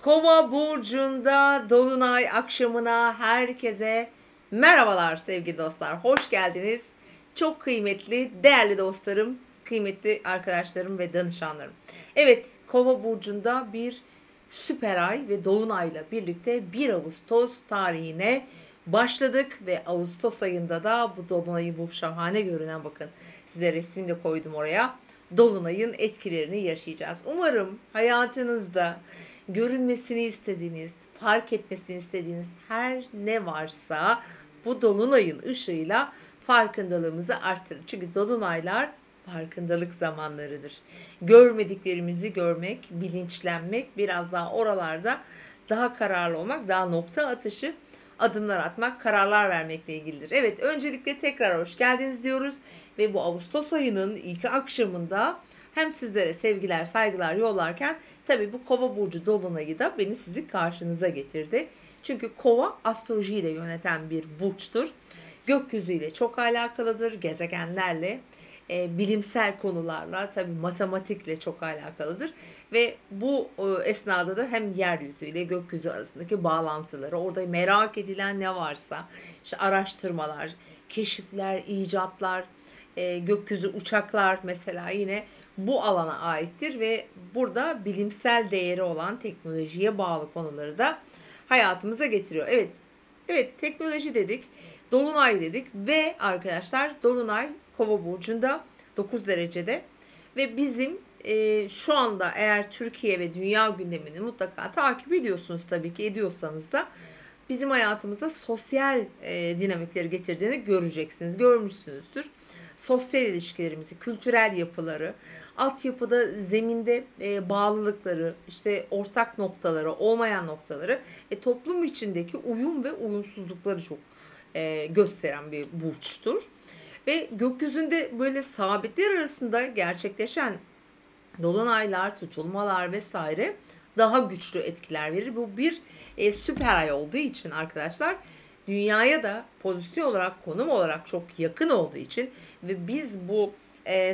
Kova burcunda dolunay akşamına herkese merhabalar sevgili dostlar. Hoş geldiniz. Çok kıymetli, değerli dostlarım, kıymetli arkadaşlarım ve danışanlarım. Evet, Kova burcunda bir süper ay ve dolunayla birlikte 1 Ağustos tarihine başladık ve Ağustos ayında da bu dolunayı, bu şahane görünen, bakın size resmini de koydum oraya, dolunayın etkilerini yaşayacağız. Umarım hayatınızda görünmesini istediğiniz, fark etmesini istediğiniz her ne varsa bu dolunayın ışığıyla farkındalığımızı arttırır. Çünkü dolunaylar farkındalık zamanlarıdır. Görmediklerimizi görmek, bilinçlenmek, biraz daha oralarda daha kararlı olmak, daha nokta atışı adımlar atmak, kararlar vermekle ilgilidir. Evet, öncelikle tekrar hoş geldiniz diyoruz ve bu Ağustos ayının ilk akşamında hem sizlere sevgiler, saygılar yollarken tabii bu Kova burcu dolunayı da beni sizin karşınıza getirdi. Çünkü Kova astrolojiyle yöneten bir burçtur. Gökyüzüyle çok alakalıdır, gezegenlerle, bilimsel konularla, tabii matematikle çok alakalıdır. Ve bu esnada da hem yeryüzüyle gökyüzü arasındaki bağlantıları, orada merak edilen ne varsa, işte araştırmalar, keşifler, icatlar, gökyüzü uçaklar mesela yine bu alana aittir ve burada bilimsel değeri olan teknolojiye bağlı konuları da hayatımıza getiriyor. Evet, teknoloji dedik, dolunay dedik ve arkadaşlar dolunay Kova burcunda 9 derecede ve bizim şu anda eğer Türkiye ve dünya gündemini mutlaka takip ediyorsunuz, tabii ki ediyorsanız da bizim hayatımıza sosyal dinamikleri getirdiğini göreceksiniz, görmüşsünüzdür. Sosyal ilişkilerimizi, kültürel yapıları, altyapıda, zeminde bağlılıkları, işte ortak noktaları, olmayan noktaları ve toplum içindeki uyum ve uyumsuzlukları çok gösteren bir burçtur. Ve gökyüzünde böyle sabitler arasında gerçekleşen dolunaylar, tutulmalar vesaire daha güçlü etkiler verir. Bu bir süper ay olduğu için arkadaşlar, dünyaya da pozisyon olarak, konum olarak çok yakın olduğu için ve biz bu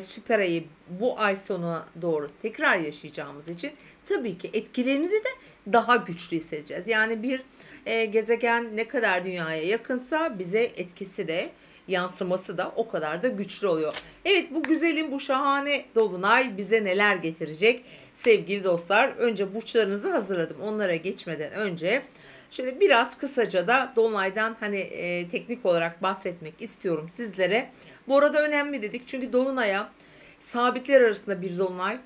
süper ayı bu ay sonuna doğru tekrar yaşayacağımız için tabii ki etkilerini de daha güçlü hissedeceğiz. Yani bir gezegen ne kadar dünyaya yakınsa bize etkisi de, yansıması da o kadar da güçlü oluyor. Evet, bu güzelim, bu şahane dolunay bize neler getirecek sevgili dostlar? Önce burçlarınızı hazırladım. Onlara geçmeden önce şöyle biraz kısaca da dolunaydan teknik olarak bahsetmek istiyorum sizlere. Bu arada önemli dedik çünkü dolunaya sabitler arasında bir dolunay.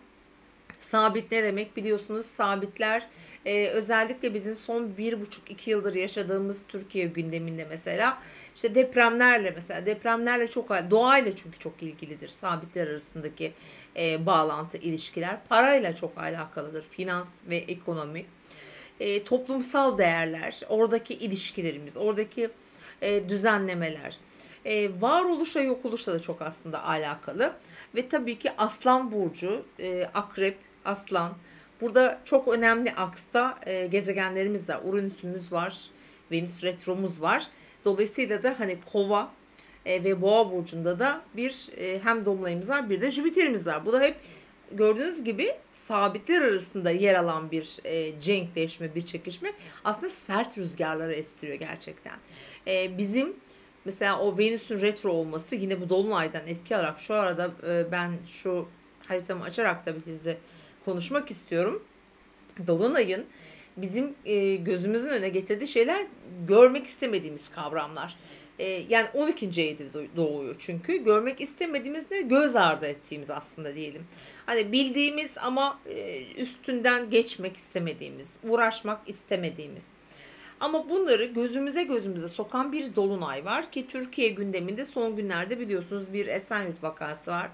Sabit ne demek biliyorsunuz? Sabitler özellikle bizim son 1,5-2 yıldır yaşadığımız Türkiye gündeminde mesela işte depremlerle çok, doğayla çünkü çok ilgilidir. Sabitler arasındaki bağlantı, ilişkiler parayla çok alakalıdır. Finans ve ekonomi, toplumsal değerler, oradaki ilişkilerimiz, oradaki düzenlemeler, varoluşa yok oluşla da çok aslında alakalı. Ve tabii ki Aslan burcu, Akrep, Aslan. Burada çok önemli aksta gezegenlerimiz var. Uranüs'ümüz var, Venüs retromuz var. Dolayısıyla da Kova ve Boğa burcunda da bir hem dolunayımız var, bir de Jüpiter'imiz var. Bu da hep gördüğünüz gibi sabitler arasında yer alan bir cenkleşme, bir çekişme. Aslında sert rüzgarları estiriyor gerçekten. Bizim mesela o Venüs'ün retro olması yine bu dolunaydan etki alarak, şu arada ben şu haritamı açarak tabii sizle konuşmak istiyorum. Dolunayın bizim gözümüzün önüne getirdiği şeyler görmek istemediğimiz kavramlar. Yani 12. evde doğuyor çünkü. Görmek istemediğimiz ne? Göz ardı ettiğimiz aslında diyelim. Bildiğimiz ama üstünden geçmek istemediğimiz, uğraşmak istemediğimiz. Ama bunları gözümüze sokan bir dolunay var ki Türkiye gündeminde son günlerde biliyorsunuz bir Esenyurt vakası var.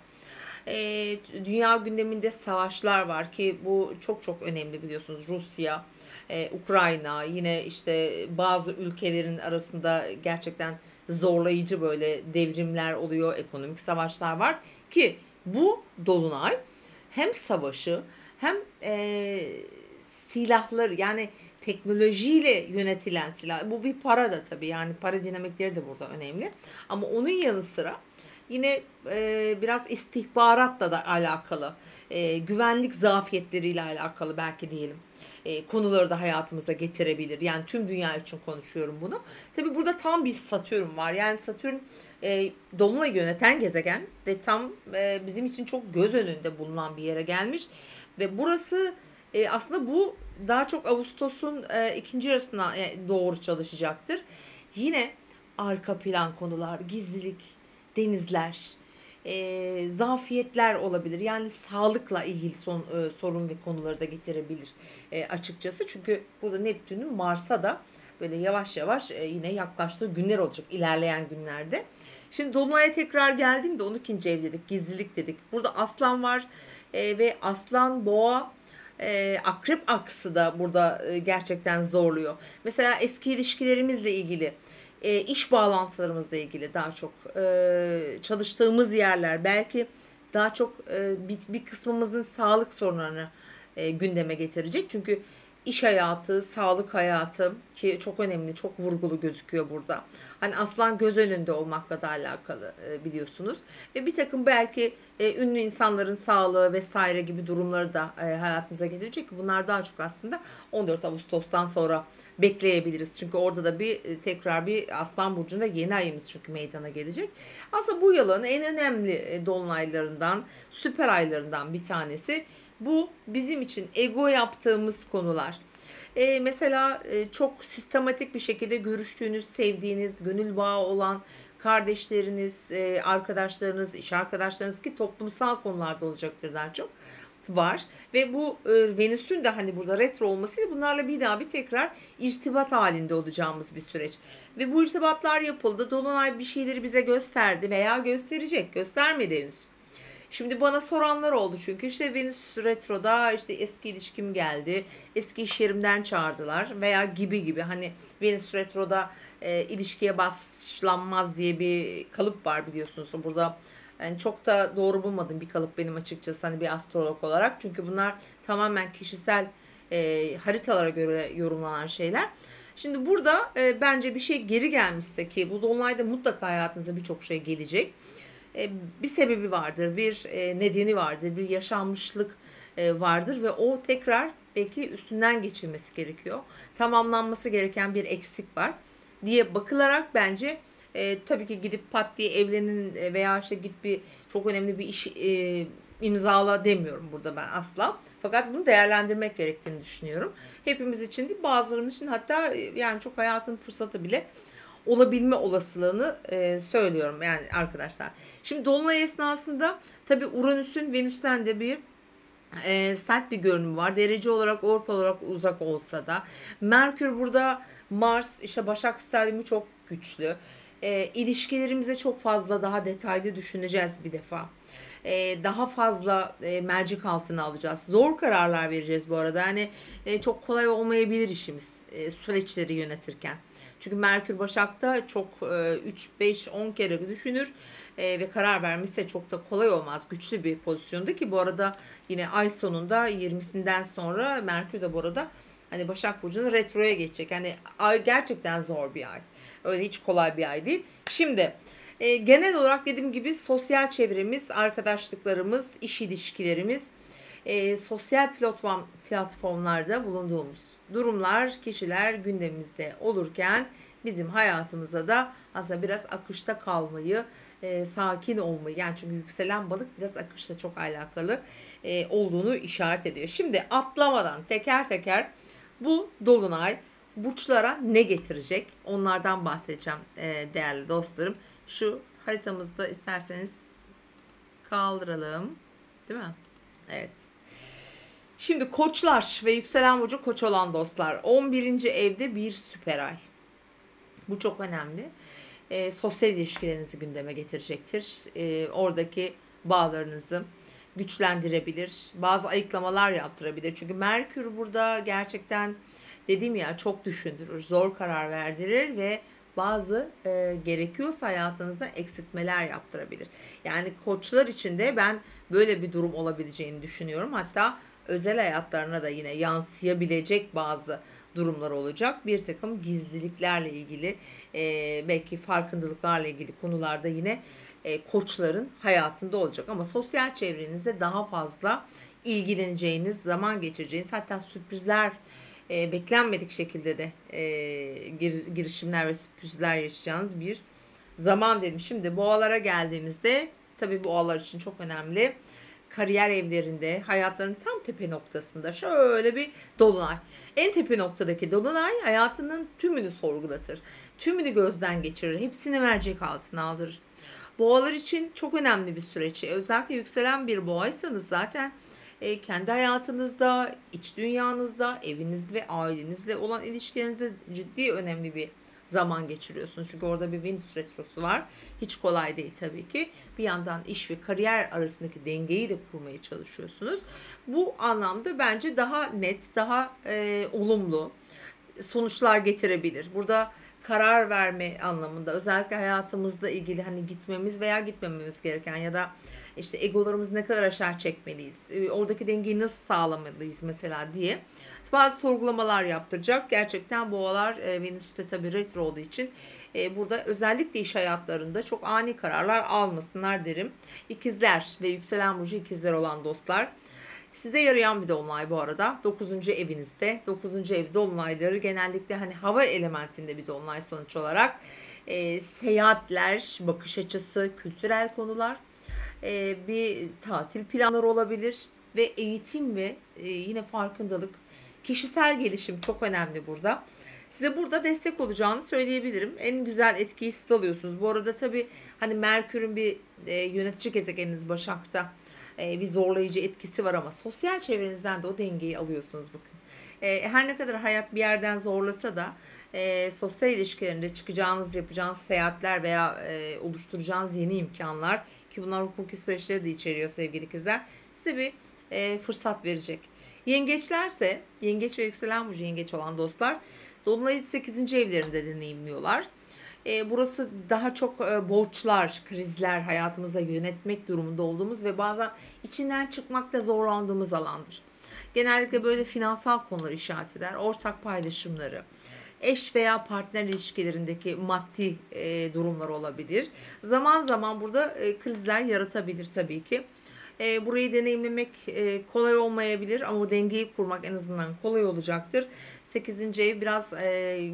Dünya gündeminde savaşlar var ki bu çok çok önemli, biliyorsunuz. Rusya, Ukrayna, yine işte bazı ülkelerin arasında gerçekten zorlayıcı böyle devrimler oluyor, ekonomik savaşlar var ki bu dolunay hem savaşı hem silahları, yani teknolojiyle yönetilen silah. Bu bir para da tabii, yani para dinamikleri de burada önemli. Ama onun yanı sıra yine biraz istihbaratla da alakalı, güvenlik zafiyetleriyle alakalı belki diyelim. konuları da hayatımıza getirebilir. Yani tüm dünya için konuşuyorum bunu. Tabii burada tam bir Satürn var. Yani Satürn Dolunay'ı yöneten gezegen ve tam bizim için çok göz önünde bulunan bir yere gelmiş. Ve burası aslında bu daha çok Ağustos'un ikinci yarısına doğru çalışacaktır. Yine arka plan konular, gizlilik, denizler, zafiyetler olabilir. Yani sağlıkla ilgili sorun ve konuları da getirebilir açıkçası. Çünkü burada Neptün'ün Mars'a da böyle yavaş yavaş yine yaklaştığı günler olacak ilerleyen günlerde. Şimdi Dolunay'a tekrar geldiğimde 12. ev dedik, gizlilik dedik. Burada Aslan var ve Aslan, Boğa, Akrep aksı da burada gerçekten zorluyor. Mesela eski ilişkilerimizle ilgili, iş bağlantılarımızla ilgili daha çok çalıştığımız yerler, belki daha çok bir kısmımızın sağlık sorunlarını gündeme getirecek. Çünkü iş hayatı, sağlık hayatı ki çok önemli, çok vurgulu gözüküyor burada. Hani Aslan göz önünde olmakla da alakalı biliyorsunuz. Ve bir takım belki ünlü insanların sağlığı vesaire gibi durumları da hayatımıza getirecek. Bunlar daha çok aslında 14 Ağustos'tan sonra bekleyebiliriz. Çünkü orada da tekrar bir Aslan Burcu'nda yeni ayımız çünkü meydana gelecek. Aslında bu yılın en önemli dolunaylarından, süper aylarından bir tanesi. Bu bizim için ego yaptığımız konular. Mesela çok sistematik bir şekilde görüştüğünüz, sevdiğiniz, gönül bağı olan kardeşleriniz, arkadaşlarınız, iş arkadaşlarınız ki toplumsal konularda olacaktır daha çok var. Ve bu Venüs'ün de hani burada retro olmasıyla bunlarla bir daha bir tekrar irtibat halinde olacağımız bir süreç. Ve bu irtibatlar yapıldı. Dolunay bir şeyleri bize gösterdi veya gösterecek. Göstermedi henüz. Şimdi bana soranlar oldu çünkü işte Venüs retroda işte eski ilişkim geldi, eski iş yerimden çağırdılar veya gibi hani Venüs retroda ilişkiye başlanmaz diye bir kalıp var biliyorsunuz. Burada yani çok da doğru bulmadım bir kalıp benim açıkçası hani bir astrolog olarak. Çünkü bunlar tamamen kişisel haritalara göre yorumlanan şeyler. Şimdi burada bence bir şey geri gelmişse ki bu dolunayda mutlaka hayatınıza birçok şey gelecek. Bir sebebi vardır, bir nedeni vardır, bir yaşanmışlık vardır ve o tekrar belki üstünden geçilmesi gerekiyor. Tamamlanması gereken bir eksik var diye bakılarak bence tabii ki gidip pat diye evlenin veya işte git bir çok önemli bir iş imzala demiyorum burada ben asla. Fakat bunu değerlendirmek gerektiğini düşünüyorum. Hepimiz için değil, bazılarımız için hatta yani çok hayatın fırsatı bile olabilme olasılığını söylüyorum yani arkadaşlar. Şimdi dolunay esnasında tabii Uranüs'ün Venüs'ten de bir sert bir görünümü var. Derece olarak, orpa olarak uzak olsa da. Merkür burada, Mars, işte Başak Sterlimi çok güçlü. İlişkilerimize çok fazla daha detaylı düşüneceğiz bir defa. Daha fazla mercek altına alacağız. Zor kararlar vereceğiz bu arada. Hani çok kolay olmayabilir işimiz süreçleri yönetirken. Çünkü Merkür Başak'ta çok 3, 5, 10 kere düşünür ve karar vermişse çok da kolay olmaz. Güçlü bir pozisyonda ki bu arada yine ay sonunda 20'sinden sonra Merkür de bu arada hani Başak Burcu'nun retroya geçecek. Hani ay gerçekten zor bir ay. Öyle hiç kolay bir ay değil. Şimdi genel olarak dediğim gibi sosyal çevremiz, arkadaşlıklarımız, iş ilişkilerimiz, sosyal platformlarda bulunduğumuz durumlar, kişiler gündemimizde olurken bizim hayatımıza da aslında biraz akışta kalmayı, sakin olmayı yani çünkü yükselen balık biraz akışla çok alakalı olduğunu işaret ediyor. Şimdi atlamadan teker teker bu dolunay burçlara ne getirecek onlardan bahsedeceğim değerli dostlarım. Şu haritamızda isterseniz kaldıralım değil mi? Evet. Şimdi koçlar ve yükselen burcu koç olan dostlar 11. evde bir süper ay. Bu çok önemli. Sosyal ilişkilerinizi gündeme getirecektir. Oradaki bağlarınızı güçlendirebilir. Bazı ayıklamalar yaptırabilir. Çünkü Merkür burada gerçekten dediğim ya çok düşündürür, zor karar verdirir ve bazı gerekiyorsa hayatınızda eksiltmeler yaptırabilir. Yani koçlar için de ben böyle bir durum olabileceğini düşünüyorum. Hatta özel hayatlarına da yine yansıyabilecek bazı durumlar olacak. Bir takım gizliliklerle ilgili belki farkındalıklarla ilgili konularda yine koçların hayatında olacak. Ama sosyal çevrenizde daha fazla ilgileneceğiniz, zaman geçireceğiniz, hatta sürprizler, beklenmedik şekilde de girişimler ve sürprizler yaşayacağınız bir zaman dedim. Şimdi boğalara geldiğimizde, tabii boğalar için çok önemli. Kariyer evlerinde, hayatlarının tam tepe noktasında şöyle bir dolunay. En tepe noktadaki dolunay hayatının tümünü sorgulatır. Tümünü gözden geçirir. Hepsini mercek altına aldırır. Boğalar için çok önemli bir süreç. Özellikle yükselen bir boğaysanız zaten kendi hayatınızda, iç dünyanızda, evinizde ve ailenizle olan ilişkilerinizde ciddi önemli bir zaman geçiriyorsunuz. Çünkü orada bir Venüs retrosu var. Hiç kolay değil tabii ki. Bir yandan iş ve kariyer arasındaki dengeyi de kurmaya çalışıyorsunuz. Bu anlamda bence daha net, daha olumlu sonuçlar getirebilir. Burada karar verme anlamında, özellikle hayatımızla ilgili hani gitmemiz veya gitmememiz gereken ya da işte egolarımızı ne kadar aşağı çekmeliyiz, oradaki dengeyi nasıl sağlamalıyız mesela diye bazı sorgulamalar yaptıracak. Gerçekten boğalar Venüs'te tabii retro olduğu için burada özellikle iş hayatlarında çok ani kararlar almasınlar derim. İkizler ve yükselen burcu ikizler olan dostlar, size yarayan bir dolunay bu arada. 9. evinizde. 9. ev dolunayları genellikle hani hava elementinde bir dolunay sonuç olarak. Seyahatler, bakış açısı, kültürel konular, bir tatil planları olabilir ve eğitim ve yine farkındalık, kişisel gelişim çok önemli burada. Size burada destek olacağını söyleyebilirim. En güzel etkiyi siz alıyorsunuz. Bu arada tabii hani Merkür'ün bir yönetici gezegeniniz Başak'ta bir zorlayıcı etkisi var ama sosyal çevrenizden de o dengeyi alıyorsunuz bugün. Her ne kadar hayat bir yerden zorlasa da sosyal ilişkilerinde çıkacağınız, yapacağınız seyahatler veya oluşturacağınız yeni imkanlar, ki bunlar hukuki süreçleri de içeriyor sevgili ikizler, size bir fırsat verecek. Yengeçlerse, yengeç ve yükselen burcu yengeç olan dostlar, dolunayı 8. evlerinde deneyimliyorlar. Burası daha çok borçlar, krizler, hayatımızda yönetmek durumunda olduğumuz ve bazen içinden çıkmakta zorlandığımız alandır. Genellikle böyle finansal konular işaret eder, ortak paylaşımları, eş veya partner ilişkilerindeki maddi durumlar olabilir. Zaman zaman burada krizler yaratabilir tabii ki. Burayı deneyimlemek kolay olmayabilir ama o dengeyi kurmak en azından kolay olacaktır. 8. ev biraz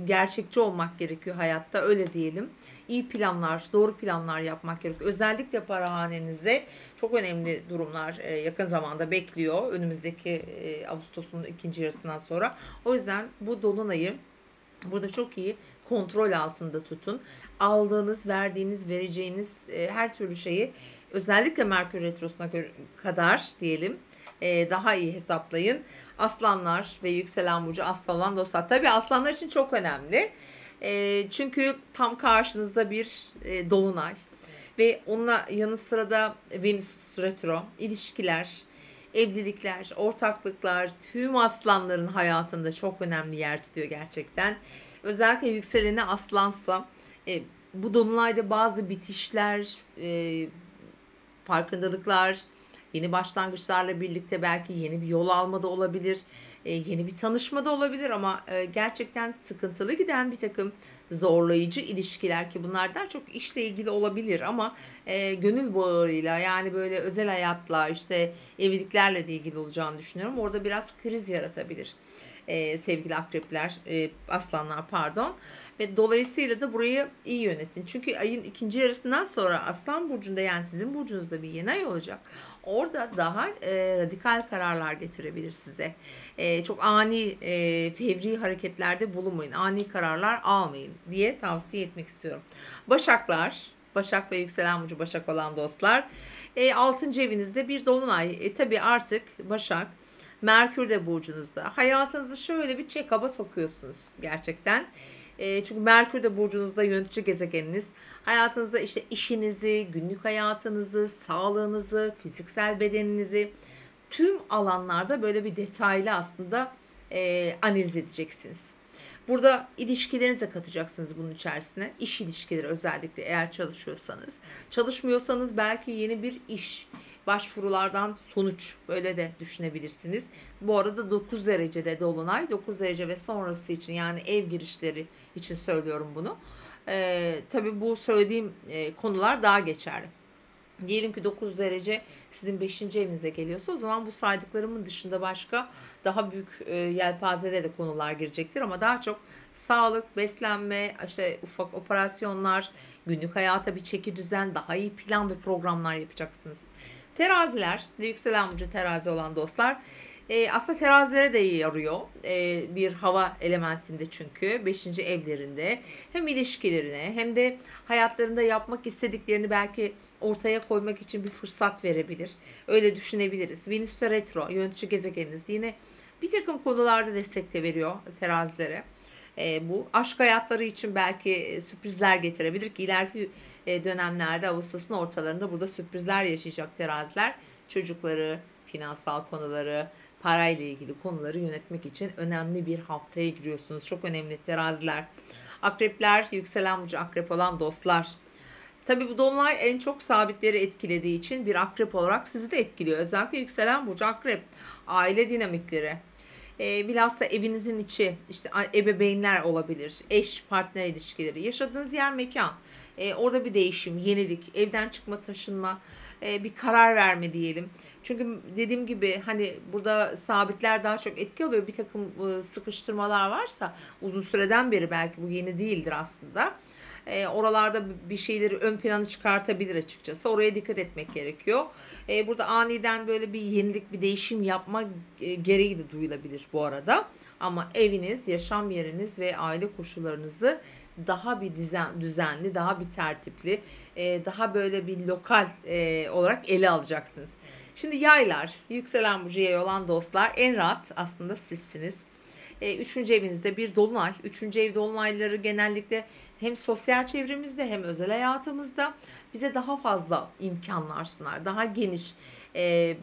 gerçekçi olmak gerekiyor hayatta, öyle diyelim. İyi planlar, doğru planlar yapmak gerekiyor. Özellikle para hanenize çok önemli durumlar yakın zamanda bekliyor. Önümüzdeki Ağustos'un ikinci yarısından sonra. O yüzden bu dolunayı burada çok iyi kontrol altında tutun. Aldığınız, verdiğiniz, vereceğiniz her türlü şeyi özellikle Merkür Retrosu'na kadar diyelim daha iyi hesaplayın. Aslanlar ve yükselen burcu aslan dostlar. Tabii aslanlar için çok önemli. Çünkü tam karşınızda bir dolunay. Ve onunla yanı sıra da Venüs Retro, ilişkiler, evlilikler, ortaklıklar, tüm aslanların hayatında çok önemli yer tutuyor gerçekten. Özellikle yükseleni aslansa bu dolunayda bazı bitişler, farkındalıklar, yeni başlangıçlarla birlikte belki yeni bir yol alma da olabilir, yeni bir tanışma da olabilir ama gerçekten sıkıntılı giden bir takım zorlayıcı ilişkiler, ki bunlar daha çok işle ilgili olabilir ama gönül bağıyla, yani böyle özel hayatla, işte evliliklerle de ilgili olacağını düşünüyorum. Orada biraz kriz yaratabilir sevgili akrepler, aslanlar pardon. Ve dolayısıyla da burayı iyi yönetin. Çünkü ayın ikinci yarısından sonra Aslan Burcu'nda, yani sizin burcunuzda bir yeni ay olacak. Orada daha radikal kararlar getirebilir size. Çok ani, fevri hareketlerde bulunmayın. Ani kararlar almayın diye tavsiye etmek istiyorum. Başaklar, Başak ve yükselen burcu Başak olan dostlar. 6. evinizde bir dolunay. Tabii artık Başak, Merkür de burcunuzda. Hayatınızı şöyle bir check-up'a sokuyorsunuz gerçekten. Çünkü Merkür de burcunuzda yönetici gezegeniniz. Hayatınızda işte işinizi, günlük hayatınızı, sağlığınızı, fiziksel bedeninizi tüm alanlarda böyle bir detaylı aslında analiz edeceksiniz. Burada ilişkilerinize katacaksınız bunun içerisine. İş ilişkileri özellikle eğer çalışıyorsanız. Çalışmıyorsanız belki yeni bir iş, başvurulardan sonuç, böyle de düşünebilirsiniz. Bu arada 9 derecede dolunay, 9 derece ve sonrası için, yani ev girişleri için söylüyorum bunu. Tabii bu söylediğim konular daha geçerli. Diyelim ki 9 derece sizin 5. evinize geliyorsa, o zaman bu saydıklarımın dışında başka daha büyük yelpazede de konular girecektir. Ama daha çok sağlık, beslenme, işte ufak operasyonlar, günlük hayata bir çeki düzen, daha iyi plan ve programlar yapacaksınız. Teraziler ve yükselen burcu terazi olan dostlar, aslında terazilere de iyi yarıyor. Bir hava elementinde, çünkü 5. evlerinde hem ilişkilerine hem de hayatlarında yapmak istediklerini belki ortaya koymak için bir fırsat verebilir. Öyle düşünebiliriz. Venüs de retro, yönetici gezegeniniz, yine bir takım konularda destek de veriyor terazilere. Bu aşk hayatları için belki sürprizler getirebilir ki ileriki dönemlerde, Ağustos'un ortalarında burada sürprizler yaşayacak teraziler. Çocukları, finansal konuları, parayla ilgili konuları yönetmek için önemli bir haftaya giriyorsunuz. Çok önemli teraziler. Akrepler, yükselen burcu akrep olan dostlar. Tabii bu dolunay en çok sabitleri etkilediği için bir akrep olarak sizi de etkiliyor. Özellikle yükselen burcu akrep. Aile dinamikleri. Bilhassa evinizin içi, işte ebeveynler olabilir, eş, partner ilişkileri, yaşadığınız yer, mekan. Orada bir değişim, yenilik, evden çıkma, taşınma, bir karar verme diyelim. Çünkü dediğim gibi hani burada sabitler daha çok etki alıyor. Bir takım sıkıştırmalar varsa uzun süreden beri, belki bu yeni değildir aslında. Oralarda bir şeyleri ön plana çıkartabilir açıkçası. Oraya dikkat etmek gerekiyor. Burada aniden böyle bir yenilik, bir değişim yapma gereği de duyulabilir bu arada. Ama eviniz, yaşam yeriniz ve aile koşullarınızı daha bir düzenli, daha bir tertipli, daha böyle bir lokal olarak ele alacaksınız. Şimdi yaylar, yükselen burcu yay olan dostlar, en rahat aslında sizsiniz. 3. evinizde bir dolunay. 3. ev dolunayları genellikle hem sosyal çevremizde hem özel hayatımızda bize daha fazla imkanlar sunar. Daha geniş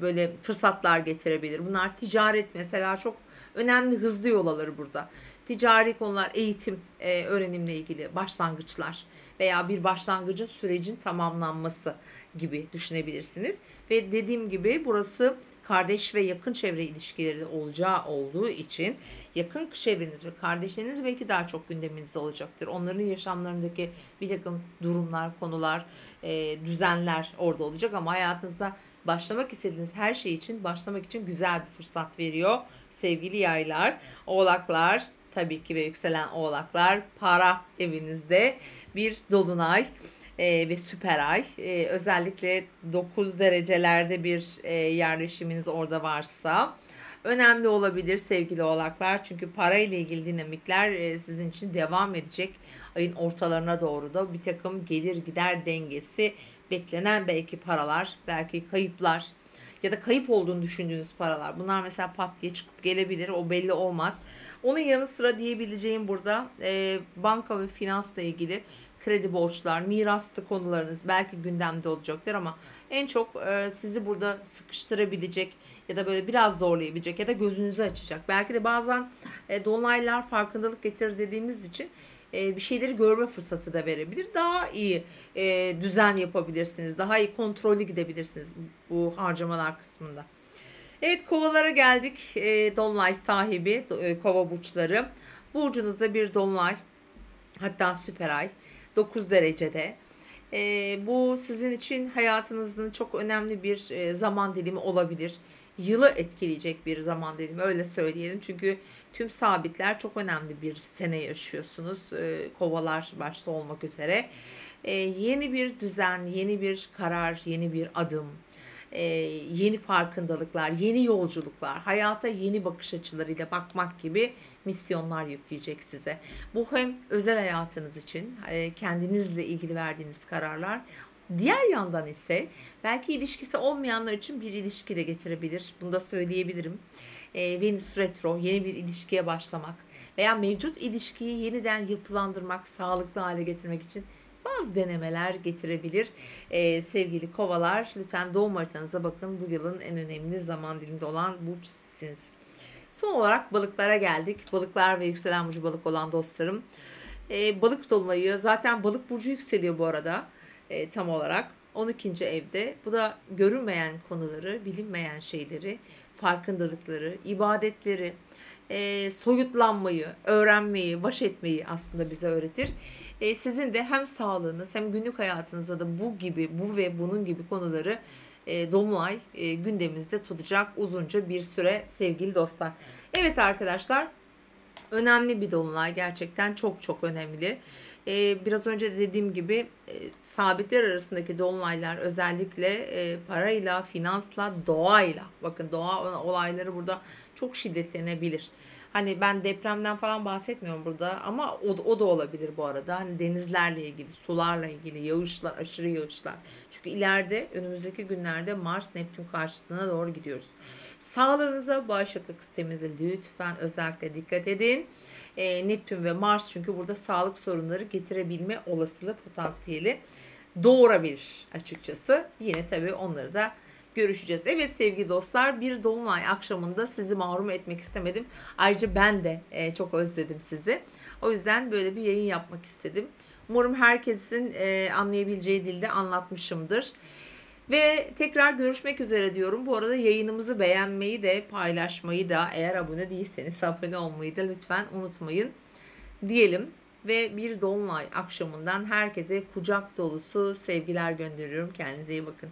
böyle fırsatlar getirebilir. Bunlar ticaret mesela, çok önemli hızlı yol alır burada. Ticari konular, eğitim, öğrenimle ilgili başlangıçlar veya bir başlangıcın, sürecin tamamlanması gibi düşünebilirsiniz. Ve dediğim gibi burası kardeş ve yakın çevre ilişkileri olacağı olduğu için yakın çevreniz ve kardeşleriniz belki daha çok gündeminizde olacaktır. Onların yaşamlarındaki bir takım durumlar, konular, düzenler orada olacak ama hayatınızda başlamak istediğiniz her şey için başlamak için güzel bir fırsat veriyor sevgili yaylar. Oğlaklar, tabii ki ve yükselen oğlaklar, para evinizde bir dolunay ve süper ay. Özellikle 9 derecelerde bir yerleşiminiz orada varsa önemli olabilir sevgili oğlaklar. Çünkü para ile ilgili dinamikler sizin için devam edecek. Ayın ortalarına doğru da bir takım gelir gider dengesi, beklenen belki paralar, belki kayıplar ya da kayıp olduğunu düşündüğünüz paralar. Bunlar mesela pat diye çıkıp gelebilir. O belli olmaz. Onun yanı sıra diyebileceğim burada banka ve finansla ilgili kredi borçlar, miraslı konularınız belki gündemde olacaktır ama en çok sizi burada sıkıştırabilecek ya da böyle biraz zorlayabilecek ya da gözünüzü açacak. Belki de bazen dolunaylar farkındalık getirir dediğimiz için bir şeyleri görme fırsatı da verebilir. Daha iyi düzen yapabilirsiniz. Daha iyi kontrollü gidebilirsiniz bu harcamalar kısmında. Evet, kovalara geldik. Dolunay sahibi kova burçları. Burcunuzda bir dolunay, hatta süper ay 9 derecede. Bu sizin için hayatınızın çok önemli bir zaman dilimi olabilir. Yılı etkileyecek bir zaman dilimi, öyle söyleyelim. Çünkü tüm sabitler çok önemli bir sene yaşıyorsunuz. Kovalar başta olmak üzere. Yeni bir düzen, yeni bir karar, yeni bir adım, yeni farkındalıklar, yeni yolculuklar, hayata yeni bakış açılarıyla bakmak gibi misyonlar yükleyecek size. Bu hem özel hayatınız için, kendinizle ilgili verdiğiniz kararlar. Diğer yandan ise belki ilişkisi olmayanlar için bir ilişki de getirebilir. Bunu da söyleyebilirim. Venüs retro, yeni bir ilişkiye başlamak veya mevcut ilişkiyi yeniden yapılandırmak, sağlıklı hale getirmek için bazı denemeler getirebilir. Sevgili kovalar, lütfen doğum haritanıza bakın. Bu yılın en önemli zaman diliminde olan burç sizsiniz. Son olarak balıklara geldik. Balıklar ve yükselen burcu balık olan dostlarım. Balık dolunayı, zaten balık burcu yükseliyor bu arada tam olarak. 12. evde. Bu da görünmeyen konuları, bilinmeyen şeyleri, farkındalıkları, ibadetleri, soyutlanmayı, öğrenmeyi, baş etmeyi aslında bize öğretir. Sizin de hem sağlığınız hem günlük hayatınızda da bu ve bunun gibi konuları Dolunay gündeminizde tutacak uzunca bir süre sevgili dostlar. Evet arkadaşlar, önemli bir dolunay, gerçekten çok çok önemli. Biraz önce de dediğim gibi sabitler arasındaki dolunaylar özellikle parayla, finansla, doğayla, bakın doğa olayları burada çok şiddetlenebilir. Hani ben depremden falan bahsetmiyorum burada ama o da olabilir bu arada. Hani denizlerle ilgili, sularla ilgili, yağışlar, aşırı yağışlar. Çünkü ileride önümüzdeki günlerde Mars Neptün karşıtlığına doğru gidiyoruz. Sağlığınıza, bağışıklık sisteminize lütfen özellikle dikkat edin. Neptün ve Mars çünkü burada sağlık sorunları getirebilme olasılığı, potansiyeli doğurabilir açıkçası. Yine tabii onları da görüşeceğiz. Evet sevgili dostlar, bir dolunay akşamında sizi mahrum etmek istemedim. Ayrıca ben de çok özledim sizi. O yüzden böyle bir yayın yapmak istedim. Umarım herkesin anlayabileceği dilde anlatmışımdır. Ve tekrar görüşmek üzere diyorum. Bu arada yayınımızı beğenmeyi de, paylaşmayı da, eğer abone değilseniz abone olmayı da lütfen unutmayın diyelim. Ve bir dolunay akşamından herkese kucak dolusu sevgiler gönderiyorum. Kendinize iyi bakın.